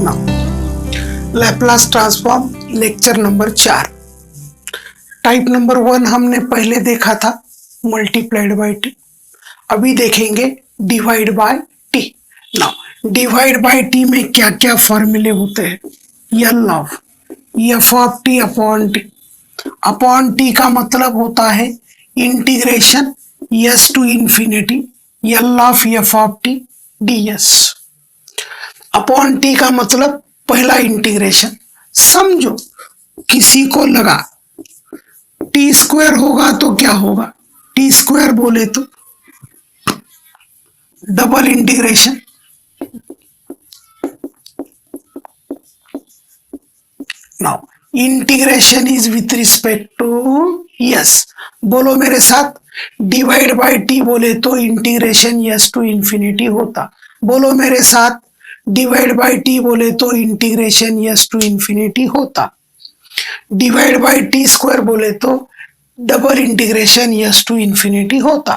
Now Laplace transform lecture number 4। Type number 1 हमने पहले देखा था, मल्टीप्लाइड बाय टी। अभी देखेंगे divide by t. Now divide by t में क्या क्या फॉर्मूले होते हैं। L of f of t upon t. Upon t का मतलब होता है integration s to infinity L of f of t ds. Upon t का मतलब पहला इंटीग्रेशन। समझो किसी को लगा टी स्क्वायर होगा तो क्या होगा, टी स्क्वायर बोले तो double integration. Now integration is with respect to s. बोलो मेरे साथ, डिवाइड बाय टी बोले तो इंटीग्रेशन यस टू इंफिनिटी होता। बोलो मेरे साथ, डिवाइड बाय टी बोले तो इंटीग्रेशन यस टू इंफिनिटी होता। डिवाइड बाय टी स्क्वायर बोले तो double integration s to infinity होता।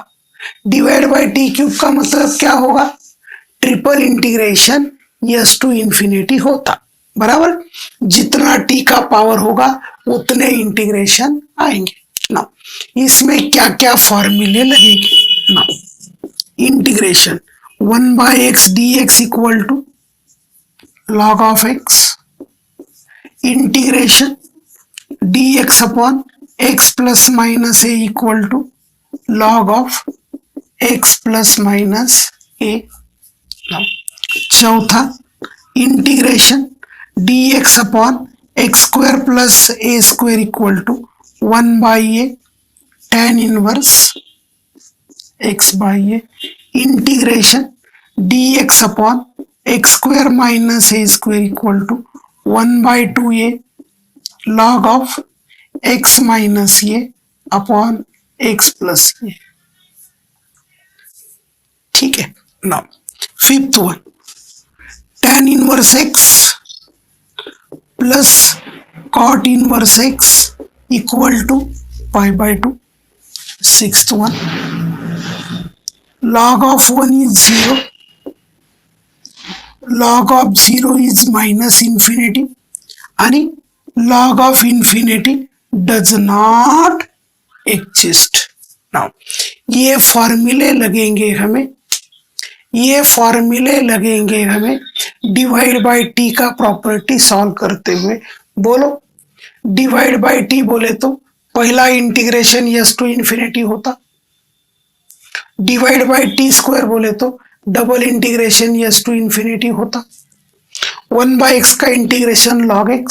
डिवाइड बाय टी क्यूब का मतलब क्या होगा, triple integration s to infinity होता। बराबर, जितना टी का पावर होगा उतने इंटीग्रेशन आएंगे। ना इसमें क्या क्या फॉर्मूले लगेंगे। ना integration 1/x dx equal to log of x, integration dx upon x plus minus a equal to log of x plus minus a। चौथा integration dx upon x square plus a square equal to 1/a tan inverse x by a। Integration dx upon x square minus a square equal to 1/2a log of x minus a upon x plus a। ठीक है। Now fifth one, tan inverse x plus cot inverse x equal to π/2। Sixth one, log of 1 is 0, log of 0 is minus infinity आणि log of infinity does not exist। Now ये फॉर्मूले लगेंगे हमें divide by t का property solve करते हुए। बोलो divide by t बोले तो पहला इंटीग्रेशन यस टू इंफिनिटी होता। डिवाइड बाय टी स्क्वायर बोले तो double integration s to infinity होता। 1/x का integration log x,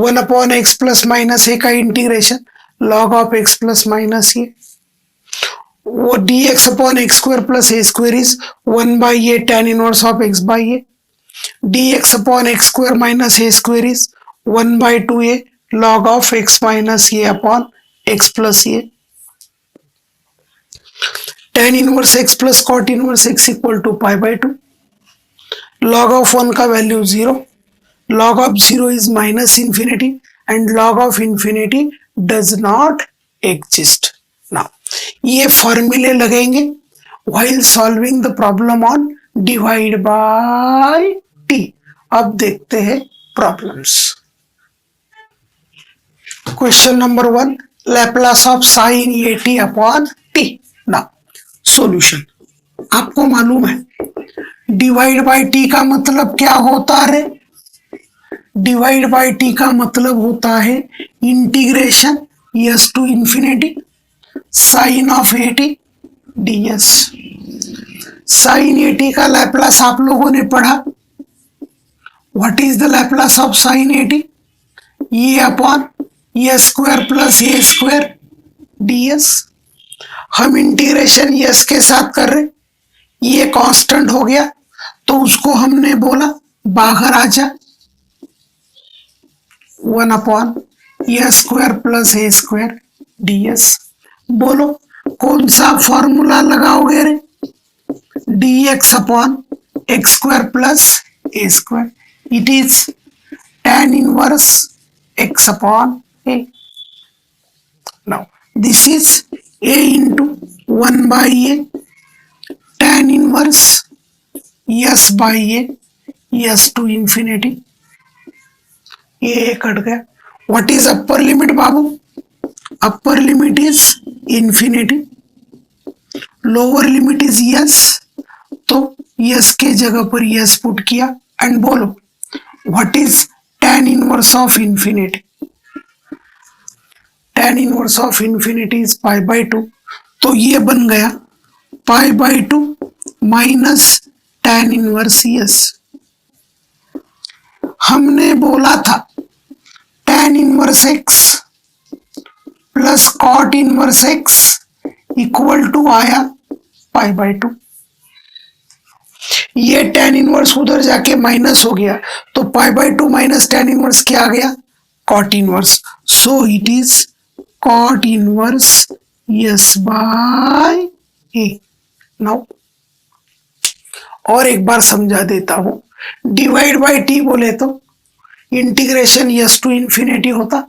1 upon x plus minus a का integration log of x plus minus a. वो dx upon x square plus a square is 1/a tan inverse of x by a। dx upon x square minus a square is 1/2a log of x minus a upon x plus a। tan inverse x plus cot inverse x equal to π/2। log of 1 का value 0, log of 0 is minus infinity and log of infinity does not exist. Now ये फॉर्मूले लगेंगे while solving the problem on divide by t. अब देखते हैं problems. Question number 1, Laplace of sine a T upon T. Now solution आपको मालूम है divide by t का मतलब क्या होता है। डिवाइड बाय टी का मतलब होता है integration s to infinity sine of a t ds. Sine a t का लैप्लास आप लोगों ने पढ़ा। What is the Laplace of sine a t, ये upon a square plus a square ds. हम इंटीग्रेशन यस के साथ कर रहे, ये कांस्टेंट हो गया तो उसको हमने बोला बाहर आ जा, 1 upon a square plus a square ds. बोलो कौन सा फॉर्मूला लगाओगे रे, dx upon x square plus a square. It is tan inverse x upon a। Now this is a into 1/a tan inverse s by a s to infinity, ये cut गया। What is upper limit बाबू? Upper limit is infinity, lower limit is s, तो s के जगह पर s put किया and बोलो what is tan inverse of infinity? tan inverse of infinity is pi by 2, तो ये बन गया pi by 2 minus tan inverse s. हमने बोला था tan inverse x plus cot inverse x equal to आया पाई बाई 2। ये tan इनवर्स उधर जाके माइनस हो गया, तो pi by 2 minus tan inverse क्या आ गया? cot inverse. So it is cot inverse s by a. Now और एक बार समझा देता हूं, डिवाइड बाय टी बोले तो इंटीग्रेशन यस टू इंफिनिटी होता,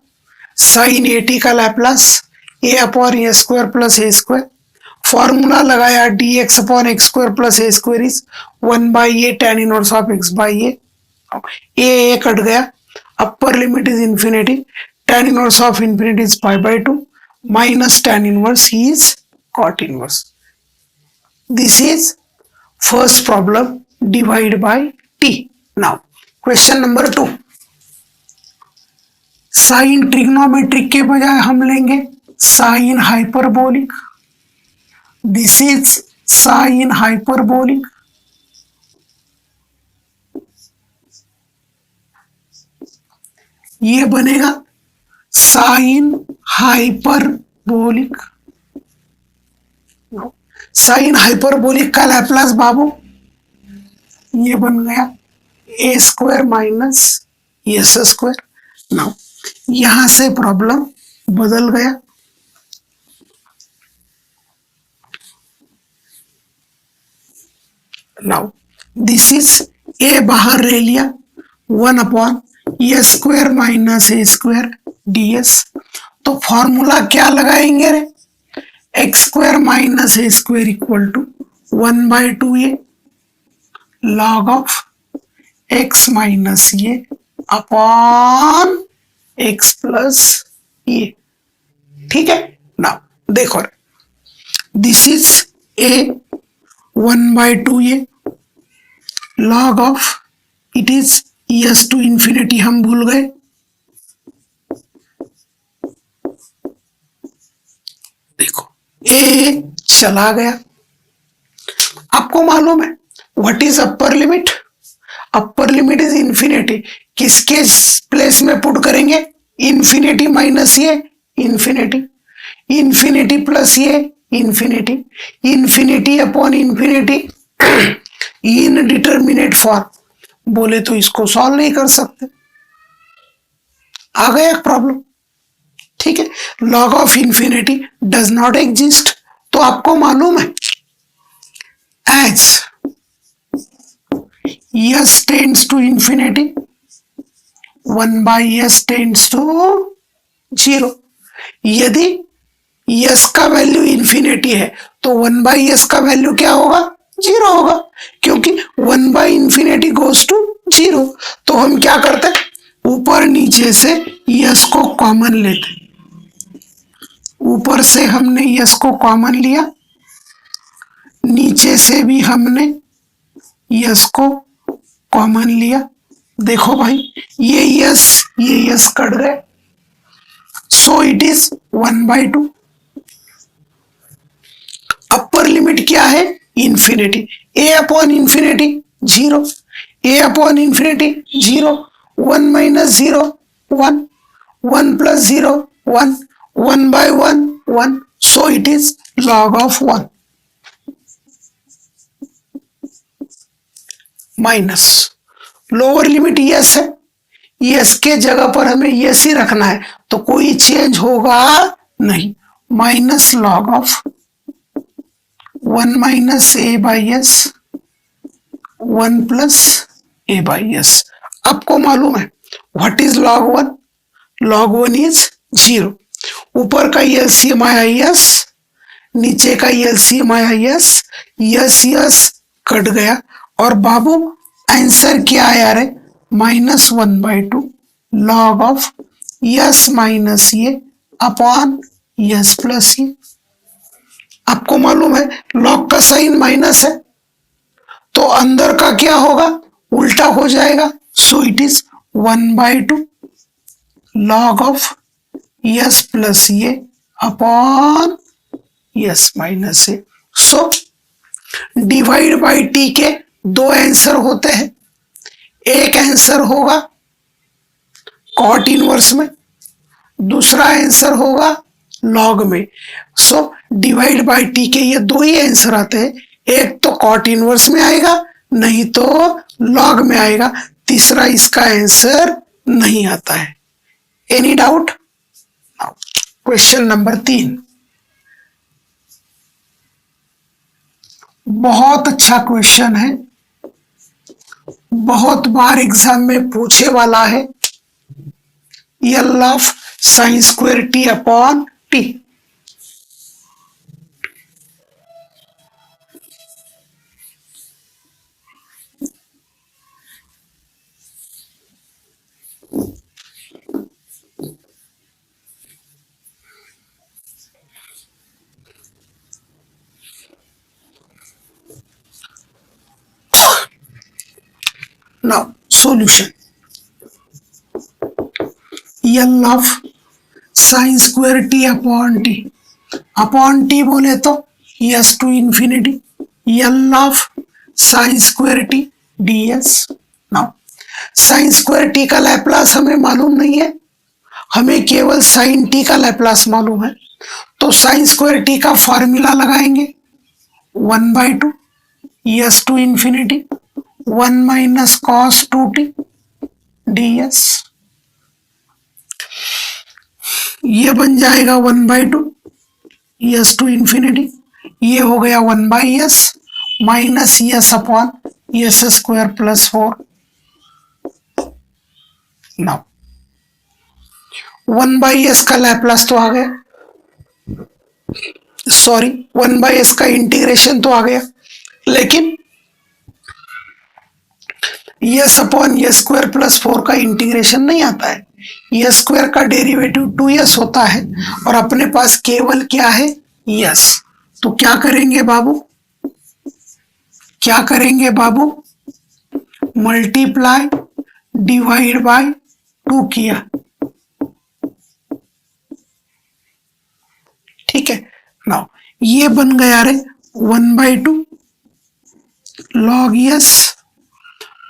साइन ए टी का Laplace a upon a square plus a square, formula लगाया d x upon x square plus a square is 1 by a tan inverse of x by a cut गया, upper limit is infinity, tan inverse of infinity is pi by 2 minus tan inverse is cot inverse. This is first problem, divide by t. Now question number 2, sine trigonometric के बजाय हम लेंगे sine hyperbolic. This is sine hyperbolic, ये बनेगा sine hyperbolic. Sine hyperbolic का Laplace बाबू ये बन गया a square minus s square. Now यहां से प्रॉब्लम बदल गया, नाउ दिस इज ए बाहर ले लिया 1 upon a square minus a square d s, तो फॉर्मूला क्या लगाएंगे रे? X square minus a square equal to 1 by 2 a log of x minus a upon x plus a. ठीक है, नाउ देखो this is a 1 by 2 a log of it is s to infinity, हम भूल गए, देखो ए चला गया। आपको मालूम है what is upper limit? Upper limit is infinity, किसके प्लेस में पुट करेंगे? इंफिनिटी माइनस ये इंफिनिटी, इंफिनिटी प्लस ये infinity, infinity upon infinity indeterminate form बोले तो इसको सॉल्व नहीं कर सकते, आ गया प्रॉब्लम। ठीक है, log of infinity does not exist, तो आपको मालूम है as s tends to infinity 1 by s tends to 0, यदि यस का वैल्यू इंफिनिटी है तो 1 बाई एस का वैल्यू क्या होगा? 0 होगा, क्योंकि 1 बाई इंफिनिटी गोज टू 0। तो हम क्या करते हैं, ऊपर नीचे से यस को कॉमन लेते, ऊपर से हमने यस को कॉमन लिया, नीचे से भी हमने यस को कॉमन लिया। देखो भाई ये यस कट गए, so it is 1 by 2। Upper limit क्या है? Infinity, a upon infinity 0, a upon infinity 0, 1 minus 0 1, 1 plus 0 1, 1 by 1 1, so it is log of 1 minus lower limit s है, यस के जगह पर हमें यस ही रखना है, तो कोई चेंज होगा नहीं, minus log of 1 minus A by S 1 plus A by S. आपको मालूम है what is log 1? Log 1 is 0, ऊपर का एलसीएम आया यस, नीचे का एलसीएम आया यस, यस यस कट गया, और बाबू आंसर क्या आया रे, -1/2 लॉग ऑफ यस माइनस ये अपॉन यस प्लस ये। आपको मालूम है लॉग का साइन माइनस है तो अंदर का क्या होगा, उल्टा हो जाएगा। So it is 1/2 log of s plus ये upon s minus a. So divide by t के दो आंसर होते हैं, एक आंसर होगा कॉट इनवर्स में, दूसरा आंसर होगा लॉग में। सो डिवाइड बाई टी के ये दो ही आंसर आते हैं, एक तो कॉट इनवर्स में आएगा नहीं तो लॉग में आएगा, तीसरा इसका आंसर नहीं आता है। Any doubt? क्वेश्चन नंबर 3, बहुत अच्छा क्वेश्चन है, बहुत बार एग्जाम में पूछे वाला है। L of sine square t upon t. Now solution, L of sine square t upon t, upon t बोले तो s to infinity, L of sine square t d s. Now sine square t का Laplace हमें मालूम नहीं है, हमें केवल sign T का लैप्लास मालूम है, तो साइन स्क्वायर टी का फॉर्मूला लगाएंगे 1/2 s to infinity 1 minus cos 2t ds। ये बन जाएगा 1/2 यस टू इंफिनिटी, ये हो गया 1/s minus yes upon yes square plus 4। Now 1/s का लैप्लास तो आ गया, सॉरी 1/s का इंटीग्रेशन तो आ गया, लेकिन yes upon yes square plus 4 का इंटीग्रेशन नहीं आता है। यस स्क्वायर का डेरिवेटिव 2s होता है और अपने पास केवल क्या है, यस। तो क्या करेंगे बाबू, क्या करेंगे बाबू, मल्टीप्लाई डिवाइड बाय 2 किया, ठीक है। नाउ ये बन गया रे 1/2 log yes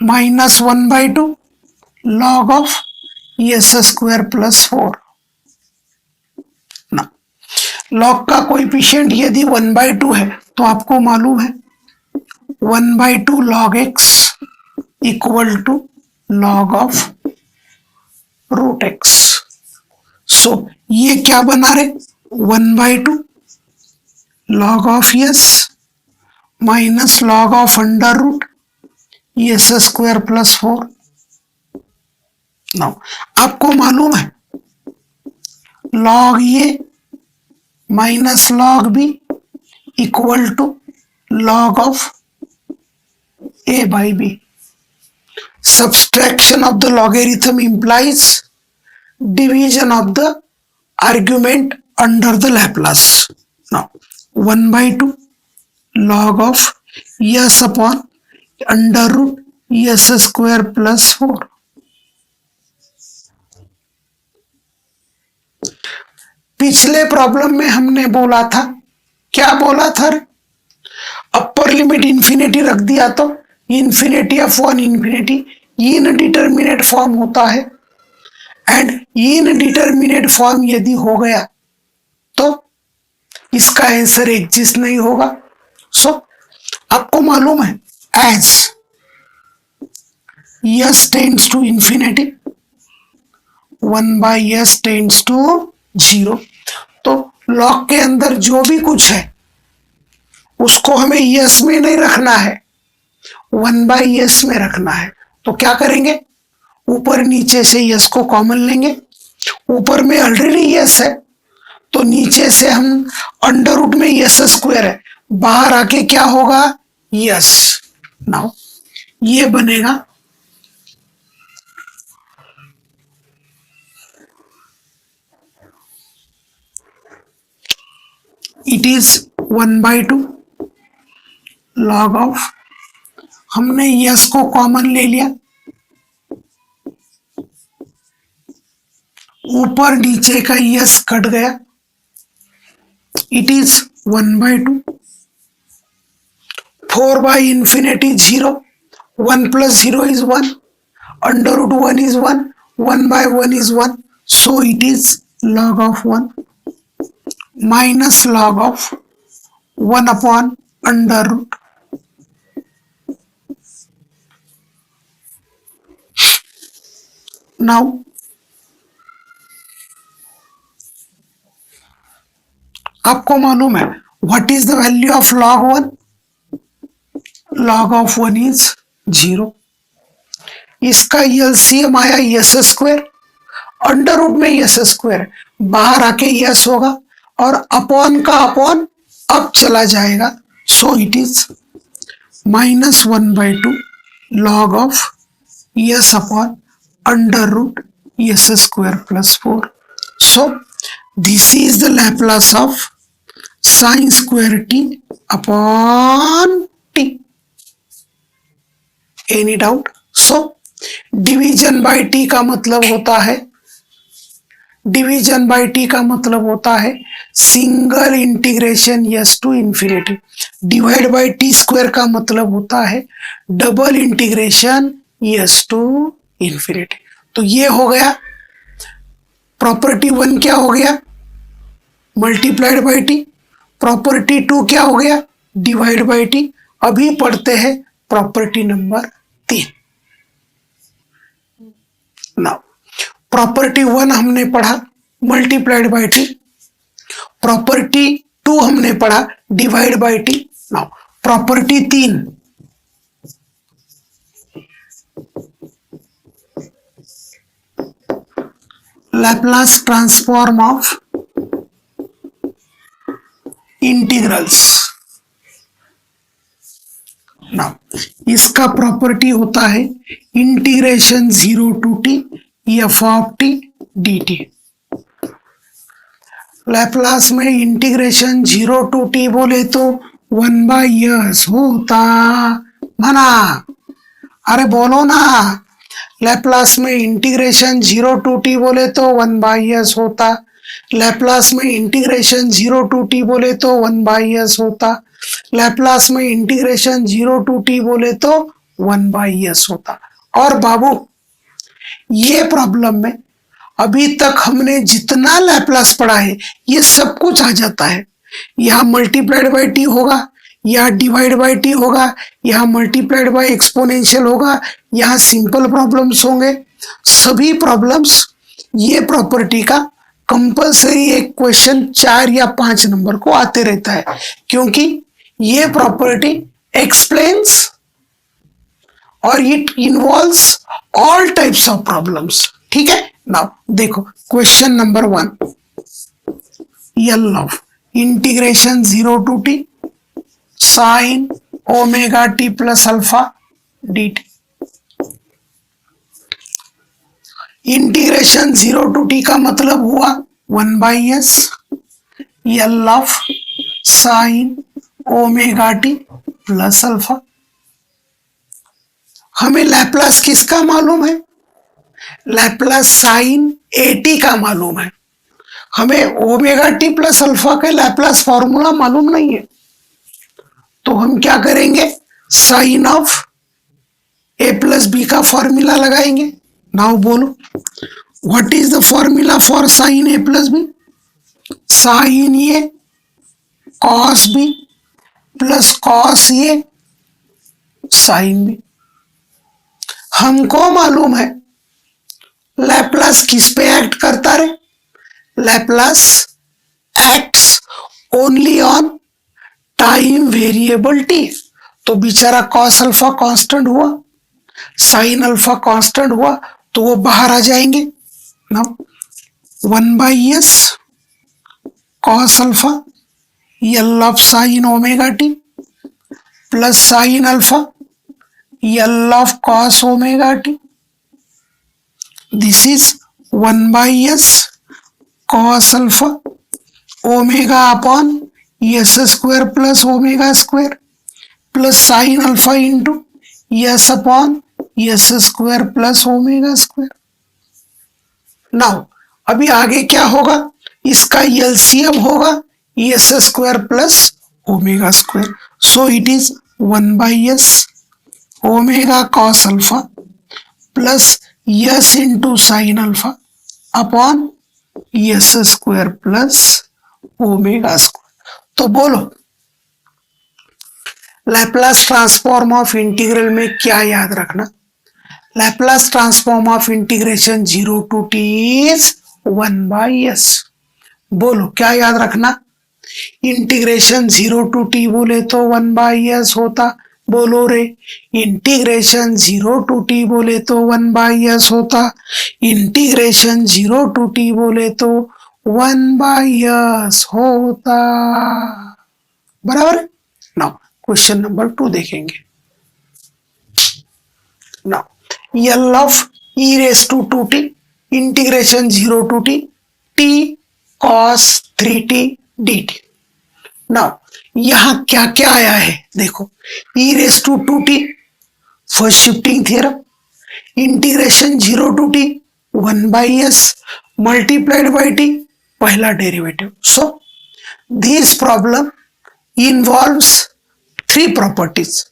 minus 1/2 log of yes square plus 4। ना लॉग का कोएफिशिएंट यदि 1/2 है तो आपको मालूम है 1/2 log x equal to log of root x. So ये क्या बना रहे, 1/2 log of s minus log of under root s square plus 4। Now आपको मालूम है लॉग ये minus log b equal to log of a by b. Subtraction of the logarithm implies division of the argument under the Laplace. Now 1/2 log of s upon under root s square plus 4। पिछले problem में हमने बोला था, क्या बोला था, upper limit infinity रख दिया तो infinity of 1 infinity indeterminate form होता है, एंड इनडिटरमिनेट फॉर्म यदि हो गया तो इसका आंसर एग्जिस्ट नहीं होगा। सो आपको मालूम है as s tends to infinity 1/s tends to 0, तो लॉग के अंदर जो भी कुछ है उसको हमें यस में नहीं रखना है, 1/s में रखना है। तो क्या करेंगे, ऊपर नीचे से यस को कॉमन लेंगे, ऊपर में ऑलरेडी यस है तो नीचे से हम अंडर रूट में यस स्क्वायर है, बाहर आके क्या होगा, यस। नाउ ये बनेगा इट इज 1/2 लॉग ऑफ, हमने यस को कॉमन ले लिया, ऊपर नीचे का यस कट गया, it is 1/2, 4/infinity 0, 1 plus 0 is 1, under root 1 is 1, 1/1 is 1, so it is log of 1 minus log of 1 upon under root. Now आपको मालूम है what is the value of log 1? log of 1 is 0. इसका LCM आया yes square, under root में yes square, बाहर आके yes होगा और अपॉन का अपॉन अब चला जाएगा, so it is -1/2 log of s upon under root s square plus 4. So this is the Laplace of sine square t upon t. Any doubt? So division by t का मतलब होता है, division by t का मतलब होता है single integration s to infinity. Divide by t square का मतलब होता है double integration s to infinity. तो ये हो गया प्रॉपर्टी 1 क्या हो गया, मल्टीप्लाइड बाय टी. प्रॉपर्टी 2 क्या हो गया, डिवाइड बाय टी. अभी पढ़ते हैं प्रॉपर्टी नंबर 3. नाउ प्रॉपर्टी 1 हमने पढ़ा मल्टीप्लाइड बाय टी, प्रॉपर्टी 2 हमने पढ़ा divide by t. Now property 3, Laplace transform of integrals. Now इसका प्रॉपर्टी होता है integration 0 to t f of t d t. Laplace में इंटीग्रेशन 0 टू टी बोले तो 1/s होता. माना, अरे बोलो ना, लैप्लास में इंटीग्रेशन 0 टू टी बोले तो 1/s होता. लैप्लास में इंटीग्रेशन 0 टू टी बोले तो 1/s होता. लैप्लास में इंटीग्रेशन 0 टू टी बोले तो 1/s होता. और बाबू ये प्रॉब्लम में अभी तक हमने जितना लैप्लास पढ़ा है ये सब कुछ आ जाता है. यहाँ मल्टीप्लाइड बाय टी होगा, यहाँ डिवाइड बाय टी होगा, यहाँ मल्टीप्लाइड बाय एक्सपोनेंशियल होगा, यहाँ सिंपल प्रॉब्लम्स होंगे. सभी प्रॉब्लम्स ये प्रॉपर्टी का कंपलसरी एक क्वेश्चन 4 या 5 नंबर को आते रहता है, क्योंकि ये प्रॉपर्टी एक्सप्लेन्स और it involves all types of problems. ठीक है. नाउ देखो question number 1, L of integration 0 to t sine omega t plus alpha d t. Integration 0 to t का मतलब हुआ 1/s L of sine omega t plus alpha. हमें Laplace किसका मालूम है, लैप्लास साइन एटी का मालूम है. हमें ओमेगा टी प्लस अल्फा का लैप्लास फॉर्मूला मालूम नहीं है, तो हम क्या करेंगे, sine of a plus b का फॉर्मूला लगाएंगे. नाउ बोलो what is the formula for sine a plus b. Sine a cos b plus cos a sine b. हमको मालूम है लैप्लास किस पे एक्ट करता रे, Laplace acts only on time variable t. तो बेचारा कॉस अल्फा कांस्टेंट हुआ, साइन अल्फा कांस्टेंट हुआ, तो वो बाहर आ जाएंगे. Now 1/s cos alpha L of sine omega t plus sine alpha L of cos omega t. This is 1 by s cos alpha omega upon s square plus omega square plus sin alpha into s upon s square plus omega square. Now अभी आगे क्या होगा, इसका LCM होगा S square plus omega square. So it is 1 by S omega cos alpha plus S into sine alpha upon S square plus omega square. तो बोलो Laplace transform of integral में क्या याद रखना, Laplace transform of integration 0 to t is 1 by s. बोलो क्या याद रखना, इंटीग्रेशन 0 टू t बोले तो 1 बाई s होता. बोलो रे, इंटीग्रेशन 0 टू t बोले तो 1 बाई s होता, इंटीग्रेशन 0 टू t बोले तो 1 बाई s होता. बराबर. नाउ क्वेश्चन नंबर 2 देखेंगे. Now L of e raised to 2t integration 0 to t cos 3t dt. Now यहाँ क्या क्या आया है देखो, e raised to 2t first shifting theorem, integration 0 to t 1 by s multiplied by t पहला derivative. So this problem involves 3 properties.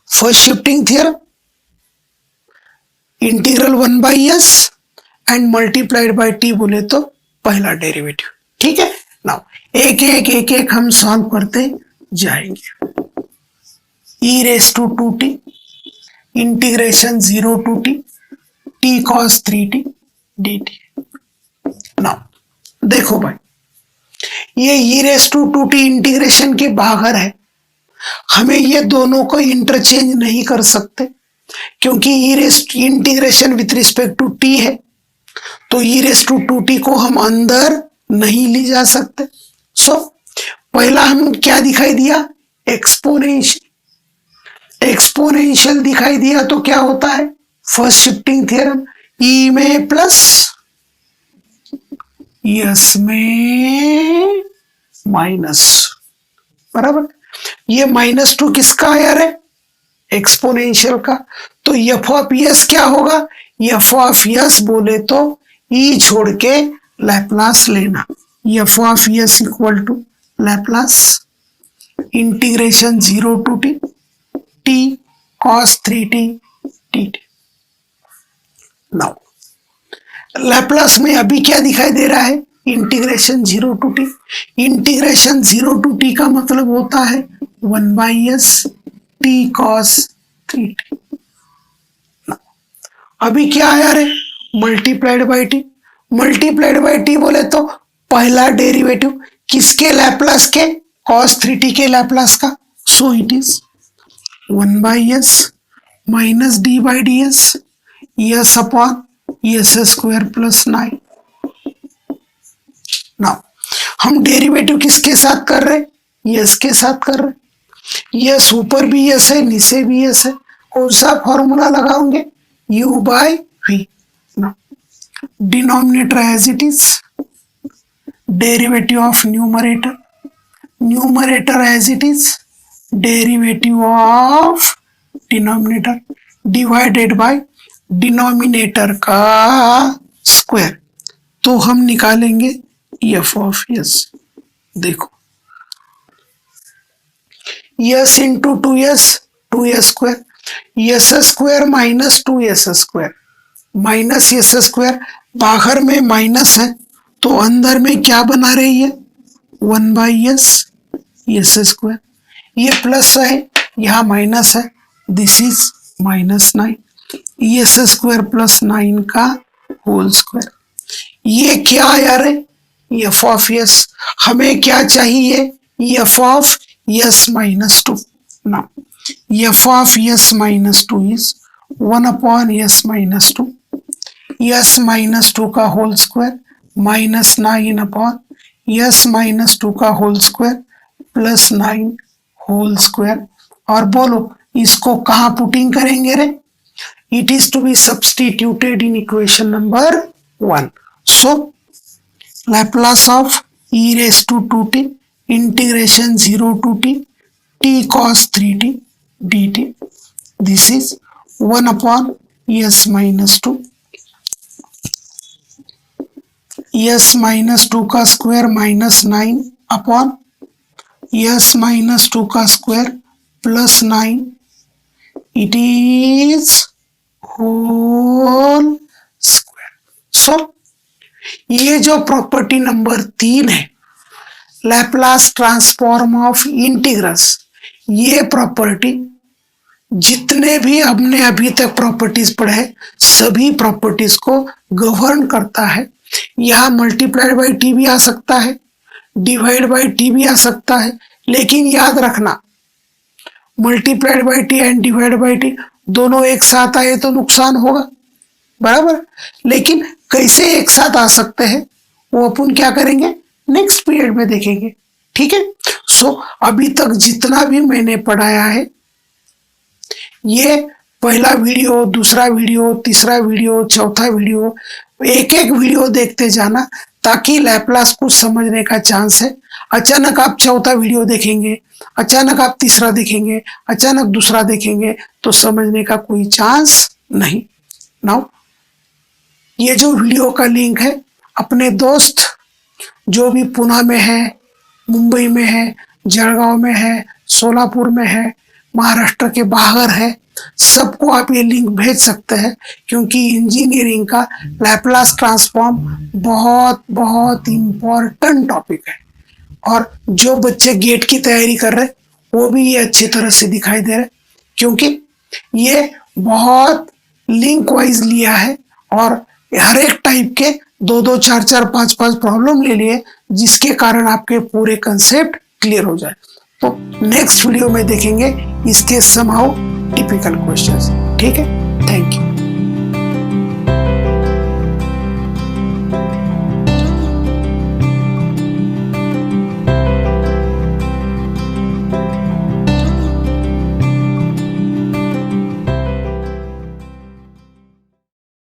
First shifting theorem, integral 1 by S and multiplied by T बोले तो पहला derivative. ठीक है. Now एक एक हम solve करते जाएंगे. E raise to 2t integration 0 to t cos 3t dt. Now देखो भाई, ये ई रेस टू 2t इंटीग्रेशन के बाहर है, हमें ये दोनों को इंटरचेंज नहीं कर सकते क्योंकि integration with respect to t है, तो ई रेस टू 2t को हम अंदर नहीं ले जा सकते. सो पहला हम क्या दिखाई दिया, एक्सपोनेंशियल. एक्सपोनेंशियल दिखाई दिया तो क्या होता है, फर्स्ट शिफ्टिंग थ्योरम, ई में प्लस यस में माइनस. बराबर. ये -2 किसका आया रे, एक्सपोनेंशियल का. तो एफ ऑफ एस क्या होगा, एफ ऑफ एस बोले तो ई छोड़ के लैप्लास लेना. F of s equal to Laplace integration 0 to t cos 3t dt. Now Laplace में अभी क्या दिखाई दे रहा है, integration 0 to t. Integration 0 to t का मतलब होता है 1 by S t cos 3t. अभी क्या आया रे, multiplied by T. Multiplied by T बोले तो पहला डेरिवेटिव किसके लैप्लास के, cos 3t के लैप्लास का. सो it is 1 by S minus D by D S S upon S square plus 9. Now हम डेरिवेटिव किसके साथ कर रहे, यस के साथ कर रहे. यस ऊपर भी यस है, नीचे भी यस है. कौन सा फॉर्मूला लगाओगे, u by v. Denominator as it is, derivative of numerator, numerator as it is, derivative of denominator divided by denominator का स्क्वायर. तो हम निकालेंगे एफ ऑफ एस. देखो s into 2s 2s square, s square minus 2s square minus s square, बाहर में minus है तो अंदर में क्या बना रही है, 1 बाई एस एस स्क्वायर. ये प्लस है, यहाँ माइनस है, this is -9 S square plus 9 का होल स्क्वायर. ये क्या आया रे, एफ ऑफ एस. हमें क्या चाहिए, एफ ऑफ एस माइनस 2. ना f of s minus 2 is 1 upon s minus 2, s minus 2 का whole square -9 upon s minus 2 का whole square plus 9 whole square. और बोलो इसको कहाँ पुटिंग करेंगे रे? It is to be substituted in equation number 1. So Laplace of e raised to 2t integration 0 to t cos 3t dt. This is 1 upon s minus 2. s minus 2 का square minus 9 upon s minus 2 का square plus 9. It is whole square. So ये जो property number 3 है, Laplace transform of integrals, ये property जितने भी हमने अभी तक प्रॉपर्टीज पढ़े सभी प्रॉपर्टीज को गवर्न करता है. यहाँ मल्टीप्लाइड बाई टी भी आ सकता है, डिवाइड बाई टी भी आ सकता है, लेकिन याद रखना multiplied by T and divide by T दोनों एक साथ आए तो नुकसान होगा, बराबर. लेकिन कैसे एक साथ आ सकते हैं वो अपन क्या करेंगे नेक्स्ट पीरियड में देखेंगे. ठीक है. सो अभी तक जितना भी मैंने पढ़ाया है, ये पहला वीडियो, दूसरा वीडियो, तीसरा वीडियो, चौथा वीडियो, एक एक वीडियो देखते जाना ताकि लैप्लास को समझने का चांस है. अचानक आप चौथा वीडियो देखेंगे, अचानक आप तीसरा देखेंगे, अचानक दूसरा देखेंगे तो समझने का कोई चांस नहीं. नाउ ये जो वीडियो का लिंक है अपने दोस्त जो भी पुणे में है, मुंबई में है, जलगांव में है, सोलापुर में है, महाराष्ट्र के बाहर है, सबको आप ये लिंक भेज सकते हैं क्योंकि इंजीनियरिंग का लैप्लास ट्रांसफॉर्म बहुत बहुत इम्पोर्टेंट टॉपिक है. और जो बच्चे गेट की तैयारी कर रहे वो भी ये अच्छी तरह से दिखाई दे रहे क्योंकि ये बहुत लिंक वाइज लिया है और हर एक टाइप के 2-2, 4-4, 5-5 प्रॉब्लम ले लिए जिसके कारण आपके पूरे कंसेप्ट क्लियर हो जाए. तो नेक्स्ट वीडियो में देखेंगे इसके समहाउ टिपिकल क्वेश्चंस. ठीक है. Thank you.